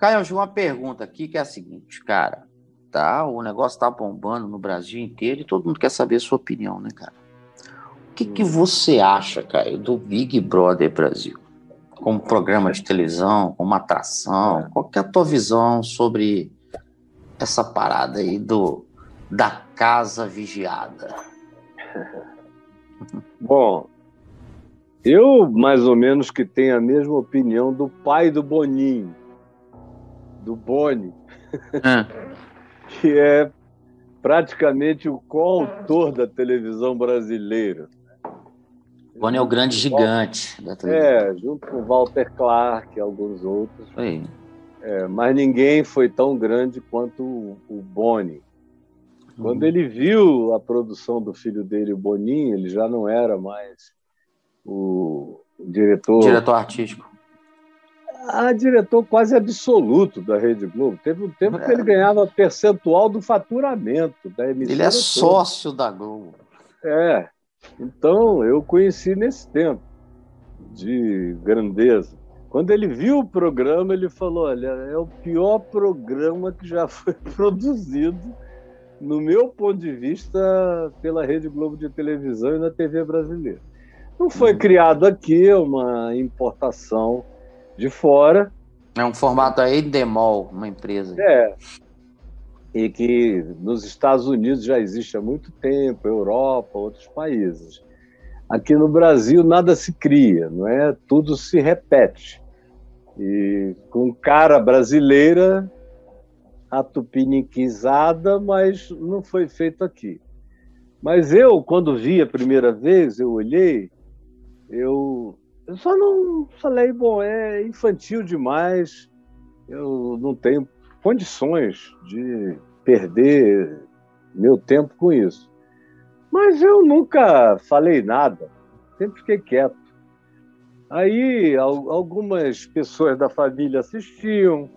Caio, eu uma pergunta aqui que é a seguinte, cara. Tá, o negócio tá bombando no Brasil inteiro e todo mundo quer saber a sua opinião, né, cara? O que você acha, Caio, do Big Brother Brasil? Como programa de televisão, como atração? Qual que é a tua visão sobre essa parada aí da casa vigiada? Bom, eu mais ou menos que tenho a mesma opinião do pai do Boninho, do Boni, que é praticamente o coautor da televisão brasileira. Boni é o grande gigante da televisão. Junto com Walter Clark e alguns outros. Aí. Mas ninguém foi tão grande quanto o Boni. Quando ele viu a produção do filho dele, o Boninho, ele já não era mais o diretor artístico. Diretor quase absoluto da Rede Globo. Teve um tempo que ele ganhava percentual do faturamento da emissora. Ele é sócio da Globo. Então eu conheci nesse tempo de grandeza. Quando ele viu o programa, ele falou: olha, é o pior programa que já foi produzido, no meu ponto de vista, pela Rede Globo de televisão e na TV brasileira. Não foi criado aqui, é uma importação de fora. É um formato aí Endemol, uma empresa. E que nos Estados Unidos já existe há muito tempo, Europa, outros países. Aqui no Brasil nada se cria, não é? Tudo se repete. E com cara brasileira, atupiniquizada, mas não foi feito aqui. Mas eu, quando vi a primeira vez, eu olhei, eu só não falei, bom, é infantil demais, eu não tenho condições de perder meu tempo com isso. Mas eu nunca falei nada, sempre fiquei quieto. Aí algumas pessoas da família assistiam,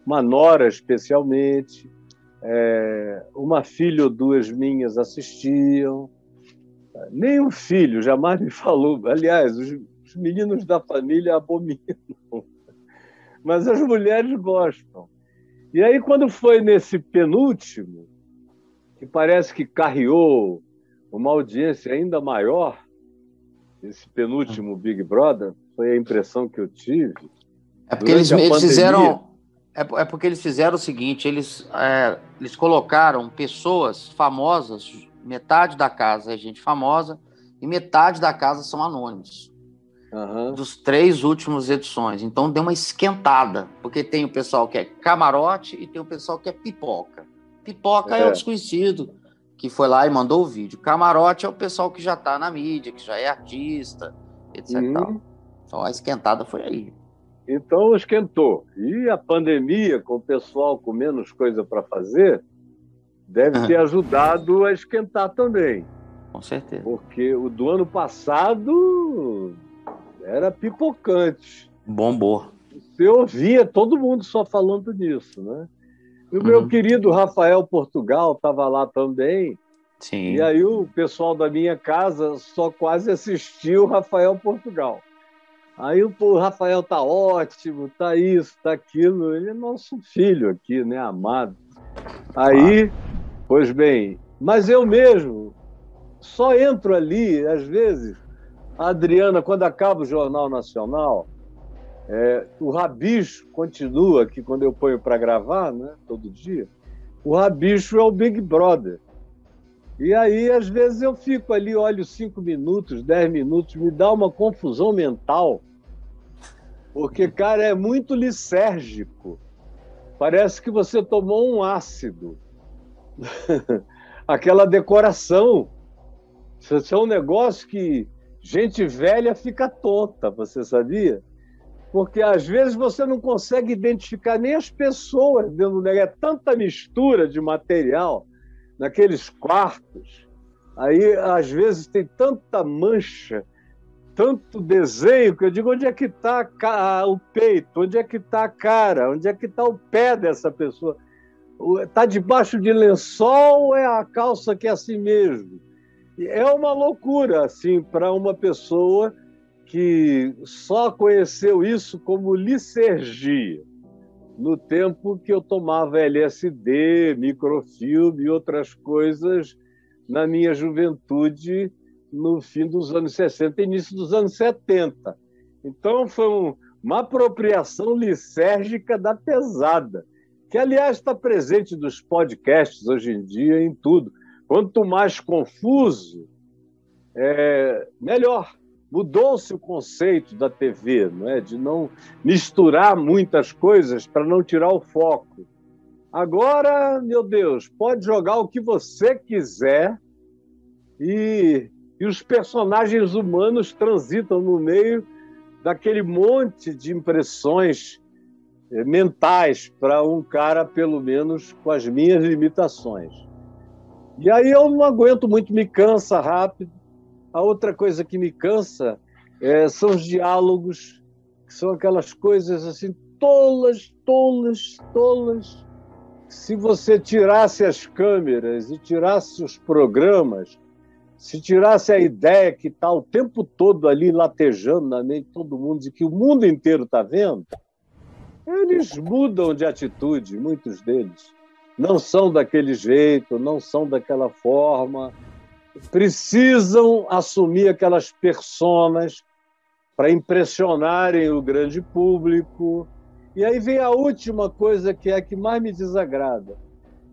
uma nora especialmente, uma filha ou duas minhas assistiam. Nem filho jamais me falou. Aliás, os meninos da família abominam, mas as mulheres gostam. E aí, quando foi nesse penúltimo, que parece que carreou uma audiência ainda maior, esse penúltimo Big Brother, foi a impressão que eu tive. É porque eles fizeram. É porque eles fizeram o seguinte: eles colocaram pessoas famosas, metade da casa é gente famosa e metade da casa são anônimos. Dos 3 últimos edições. Então deu uma esquentada, porque tem o pessoal que é camarote e tem o pessoal que é pipoca. Pipoca é o desconhecido que foi lá e mandou o vídeo. Camarote é o pessoal que já está na mídia, que já é artista, etc. Então a esquentada foi aí. Então esquentou. E a pandemia, com o pessoal com menos coisa para fazer, deve ter ajudado a esquentar também. Com certeza. Porque o do ano passado era pipocante. Bombou. Você ouvia todo mundo só falando disso, né? E o meu querido Rafael Portugal estava lá também. Sim. E aí o pessoal da minha casa só quase assistiu o Rafael Portugal. Aí o Rafael tá ótimo, tá isso, tá aquilo. Ele é nosso filho aqui, né, amado. Aí, pois bem, mas eu mesmo só entro ali, às vezes, a Adriana, quando acaba o Jornal Nacional, o Rabicho continua aqui quando eu ponho para gravar, né, todo dia. O Rabicho é o Big Brother. E aí, às vezes, eu fico ali, olho 5 minutos, 10 minutos, me dá uma confusão mental, porque, cara, é muito lisérgico. Parece que você tomou um ácido. Aquela decoração. Isso é um negócio que gente velha fica tonta, você sabia? Porque, às vezes, você não consegue identificar nem as pessoas dentro do negócio. É tanta mistura de material naqueles quartos. Aí, às vezes, tem tanta mancha, tanto desenho, que eu digo, onde é que está o peito? Onde é que está a cara? Onde é que está o pé dessa pessoa? Está debaixo de lençol ou é a calça que é assim mesmo? É uma loucura, assim, para uma pessoa que só conheceu isso como licergia. no tempo que eu tomava LSD, microfilme e outras coisas na minha juventude, no fim dos anos 60 e início dos anos 70. Então, foi uma apropriação lisérgica da pesada, que, aliás, está presente nos podcasts hoje em dia, em tudo. Quanto mais confuso, melhor. Mudou-se o conceito da TV, não é? De não misturar muitas coisas para não tirar o foco. Agora, meu Deus, pode jogar o que você quiser e os personagens humanos transitam no meio daquele monte de impressões mentais para um cara, pelo menos, com as minhas limitações. E aí eu não aguento muito, me cansa rápido. A outra coisa que me cansa são os diálogos, que são aquelas coisas assim, tolas. Se você tirasse as câmeras e tirasse os programas, se tirasse a ideia que está o tempo todo ali latejando na mente de todo mundo, de que o mundo inteiro está vendo, eles mudam de atitude, muitos deles. Não são daquele jeito, não são daquela forma. Precisam assumir aquelas personas para impressionarem o grande público. E aí vem a última coisa, que é a que mais me desagrada.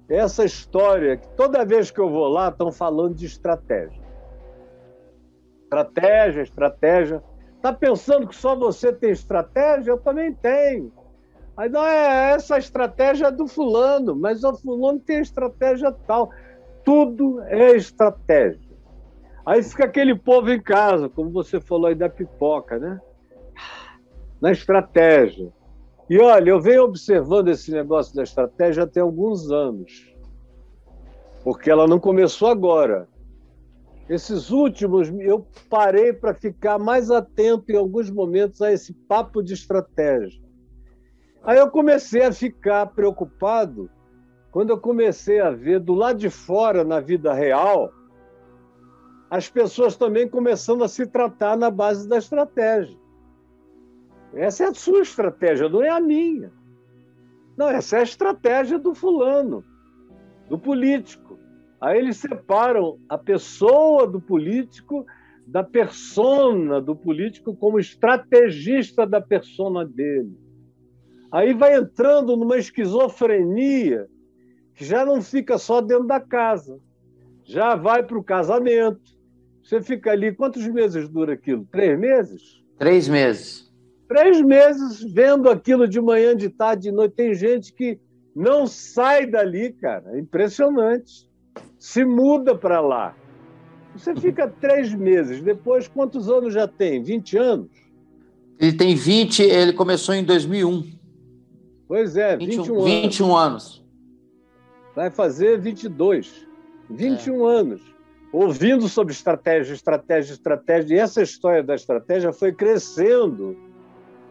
Essa história que toda vez que eu vou lá estão falando de estratégia. Estratégia. Está pensando que só você tem estratégia? Eu também tenho. Aí não, essa estratégia é do fulano, mas o fulano tem estratégia tal. Tudo é estratégia. Aí fica aquele povo em casa, como você falou aí da pipoca, né? Na estratégia. E olha, eu venho observando esse negócio da estratégia há alguns anos, porque ela não começou agora. Esses últimos, eu parei para ficar mais atento em alguns momentos a esse papo de estratégia. Aí eu comecei a ficar preocupado quando eu comecei a ver do lado de fora, na vida real, as pessoas também começando a se tratar na base da estratégia. Essa é a sua estratégia, não é a minha. Não, essa é a estratégia do fulano, do político. Aí eles separam a pessoa do político da persona do político como estrategista da persona dele. Aí vai entrando numa esquizofrenia que já não fica só dentro da casa, já vai para o casamento. Você fica ali, quantos meses dura aquilo? 3 meses? 3 meses. 3 meses vendo aquilo de manhã, de tarde, de noite. Tem gente que não sai dali, cara. É impressionante. Se muda para lá. Você fica 3 meses. Depois, quantos anos já tem? 20 anos? Ele tem 20, ele começou em 2001. Pois é, 21 anos. 21 anos. Vai fazer 22. 21 anos. Ouvindo sobre estratégia. E essa história da estratégia foi crescendo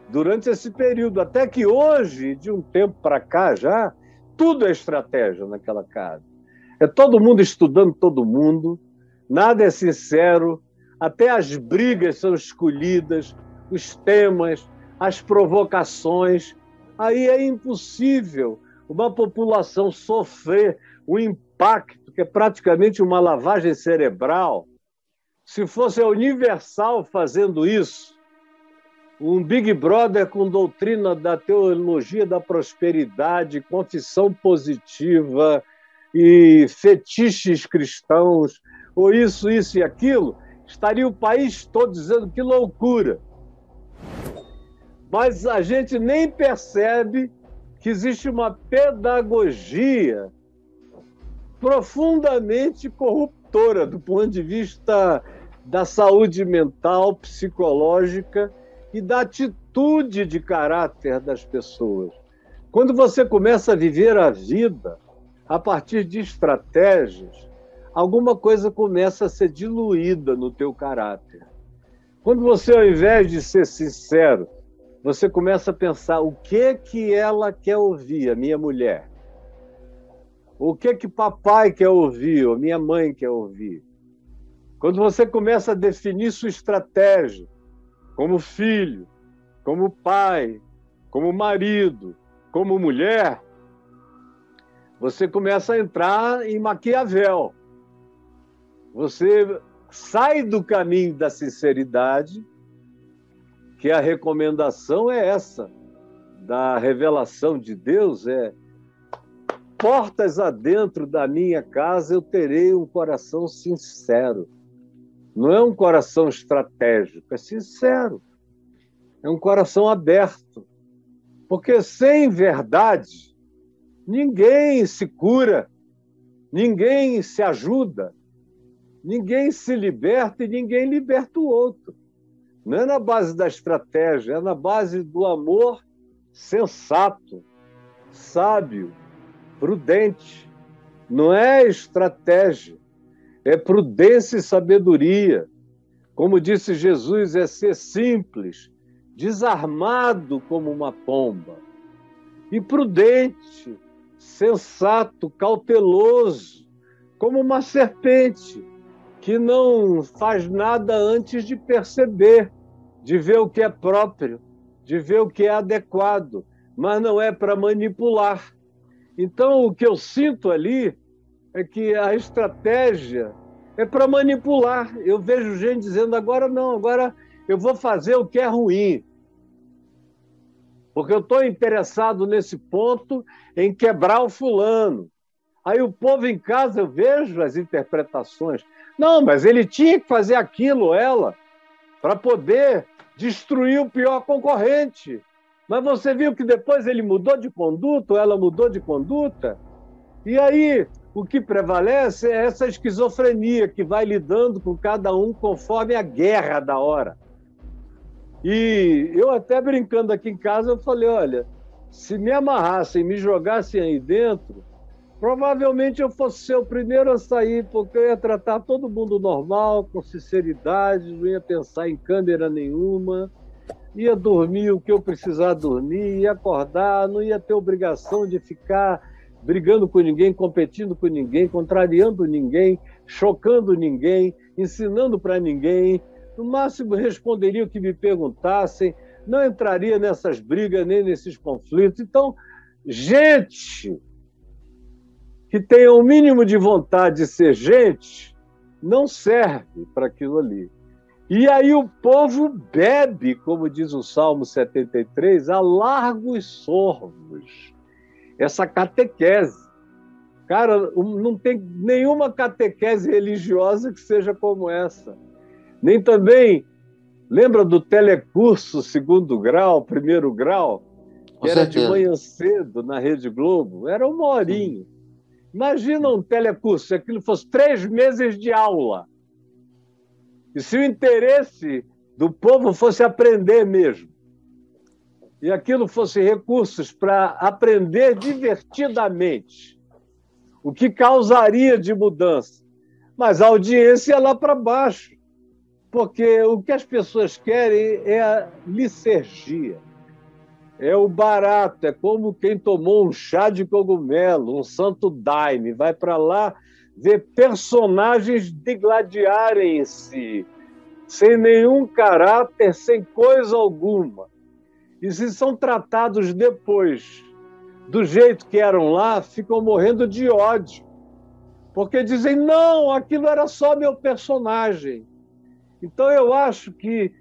durante esse período. Até que hoje, de um tempo para cá já, tudo é estratégia naquela casa. É todo mundo estudando todo mundo, nada é sincero, até as brigas são escolhidas, os temas, as provocações. Aí é impossível uma população sofrer o impacto, que é praticamente uma lavagem cerebral. Se fosse a Universal fazendo isso, um Big Brother com doutrina da teologia da prosperidade, confissão positiva e fetiches cristãos, ou isso e aquilo, estaria o país todo dizendo que loucura. Mas a gente nem percebe que existe uma pedagogia profundamente corruptora do ponto de vista da saúde mental, psicológica e da atitude de caráter das pessoas. Quando você começa a viver a vida a partir de estratégias, alguma coisa começa a ser diluída no teu caráter. Quando você, ao invés de ser sincero, você começa a pensar o que ela quer ouvir, a minha mulher. O que papai quer ouvir, ou minha mãe quer ouvir. Quando você começa a definir sua estratégia, como filho, como pai, como marido, como mulher, você começa a entrar em Maquiavel. Você sai do caminho da sinceridade, que a recomendação é essa, da revelação de Deus, portas adentro da minha casa eu terei um coração sincero. Não é um coração estratégico, é sincero. É um coração aberto. Porque sem verdade, ninguém se cura, ninguém se ajuda, ninguém se liberta e ninguém liberta o outro. Não é na base da estratégia, é na base do amor sensato, sábio, prudente. Não é estratégia, é prudência e sabedoria. Como disse Jesus, é ser simples, desarmado como uma pomba, e prudente, sensato, cauteloso, como uma serpente, que não faz nada antes de perceber, de ver o que é próprio, de ver o que é adequado, mas não é para manipular. Então, o que eu sinto ali é que a estratégia é para manipular. Eu vejo gente dizendo, agora não, agora eu vou fazer o que é ruim, porque eu estou interessado nesse ponto em quebrar o fulano. Aí o povo em casa, eu vejo as interpretações. Não, mas ele tinha que fazer aquilo, ela, para poder destruir o pior concorrente. Mas você viu que depois ele mudou de conduta, ou ela mudou de conduta? E aí, o que prevalece é essa esquizofrenia que vai lidando com cada um conforme a guerra da hora. E eu até brincando aqui em casa, eu falei, olha, se me amarrassem, me jogassem aí dentro, provavelmente eu fosse ser o primeiro a sair, porque eu ia tratar todo mundo normal, com sinceridade, não ia pensar em câmera nenhuma, ia dormir o que eu precisar dormir, ia acordar, não ia ter obrigação de ficar brigando com ninguém, competindo com ninguém, contrariando ninguém, chocando ninguém, ensinando para ninguém. No máximo, responderia o que me perguntassem, não entraria nessas brigas nem nesses conflitos. Então, gente que tenha o mínimo de vontade de ser gente, não serve para aquilo ali. E aí o povo bebe, como diz o Salmo 73, a largos sorvos. Essa catequese. Cara, não tem nenhuma catequese religiosa que seja como essa. Nem também, lembra do telecurso segundo grau, primeiro grau? Que era de manhã cedo na Rede Globo? Era uma horinha. Imagina um telecurso, se aquilo fosse 3 meses de aula. E se o interesse do povo fosse aprender mesmo, e aquilo fosse recursos para aprender divertidamente, o que causaria de mudança? Mas a audiência é lá para baixo, porque o que as pessoas querem é a licergia, é o barato, é como quem tomou um chá de cogumelo, um santo daime, vai para lá ver personagens degladiarem-se, sem nenhum caráter, sem coisa alguma. E se são tratados depois do jeito que eram lá, ficam morrendo de ódio. Porque dizem, não, aquilo era só meu personagem. Então eu acho que,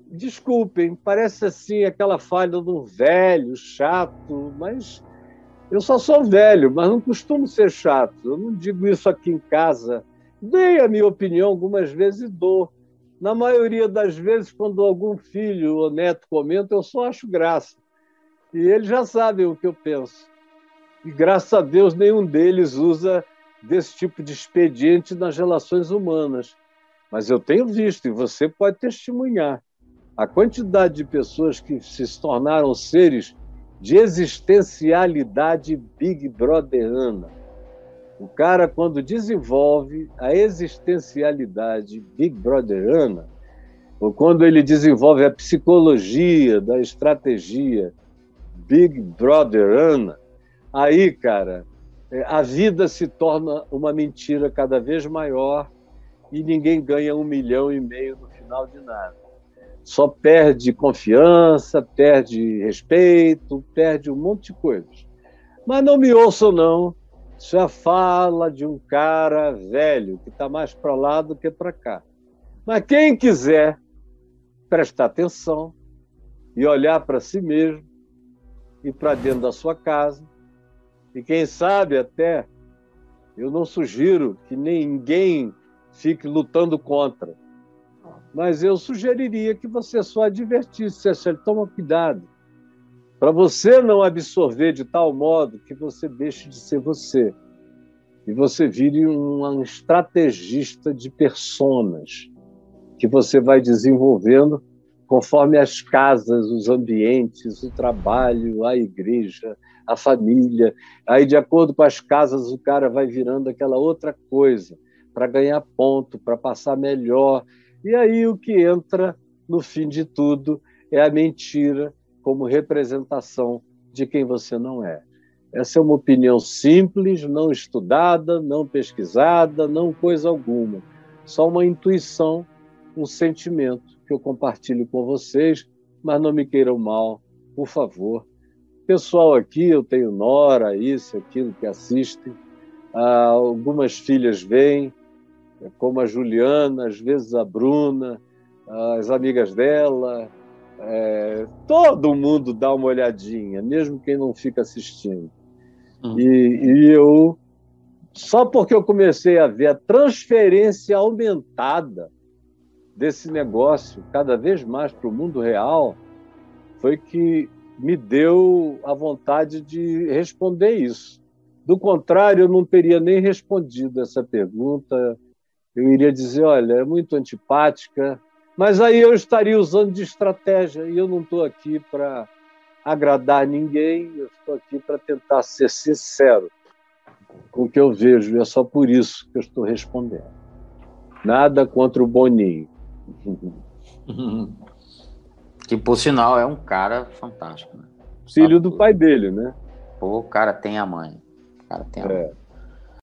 desculpem, parece assim aquela falha de um velho, chato, mas eu só sou velho, mas não costumo ser chato. Eu não digo isso aqui em casa. Dei a minha opinião algumas vezes e dou. Na maioria das vezes, quando algum filho ou neto comenta, eu só acho graça. E eles já sabem o que eu penso. E, graças a Deus, nenhum deles usa desse tipo de expediente nas relações humanas. Mas eu tenho visto, e você pode testemunhar, a quantidade de pessoas que se tornaram seres de existencialidade Big Brotherana. O cara, quando desenvolve a existencialidade Big Brotherana, ou quando ele desenvolve a psicologia da estratégia Big Brotherana, aí, cara, a vida se torna uma mentira cada vez maior e ninguém ganha 1,5 milhão no final de nada. só perde confiança, perde respeito, perde um monte de coisas. Mas não me ouçam, não. Isso é a fala de um cara velho, que está mais para lá do que para cá. Mas quem quiser prestar atenção e olhar para si mesmo e para dentro da sua casa, e quem sabe até, eu não sugiro que ninguém fique lutando contra, mas eu sugeriria que você só advertisse, toma cuidado, para você não absorver de tal modo que você deixe de ser você e você vire um estrategista de personas que você vai desenvolvendo conforme as casas, os ambientes, o trabalho, a igreja, a família. Aí, de acordo com as casas, o cara vai virando aquela outra coisa para ganhar ponto, para passar melhor. E aí o que entra, no fim de tudo, é a mentira como representação de quem você não é. Essa é uma opinião simples, não estudada, não pesquisada, não coisa alguma. Só uma intuição, um sentimento que eu compartilho com vocês, mas não me queiram mal, por favor. Pessoal aqui, eu tenho nora, isso, aquilo que assistem. Algumas filhas vêm, como a Juliana, às vezes a Bruna, as amigas dela. Todo mundo dá uma olhadinha, mesmo quem não fica assistindo. E eu, só porque eu comecei a ver a transferência aumentada desse negócio cada vez mais para o mundo real, foi que me deu a vontade de responder isso. Do contrário, eu não teria nem respondido essa pergunta. Eu iria dizer, olha, é muito antipática, mas aí eu estaria usando de estratégia, e eu não estou aqui para agradar ninguém, eu estou aqui para tentar ser sincero com o que eu vejo, e é só por isso que eu estou respondendo. Nada contra o Boninho. Que, por sinal, é um cara fantástico. Né? Filho do pai dele, né? Pô, o cara tem a mãe. O cara tem a mãe.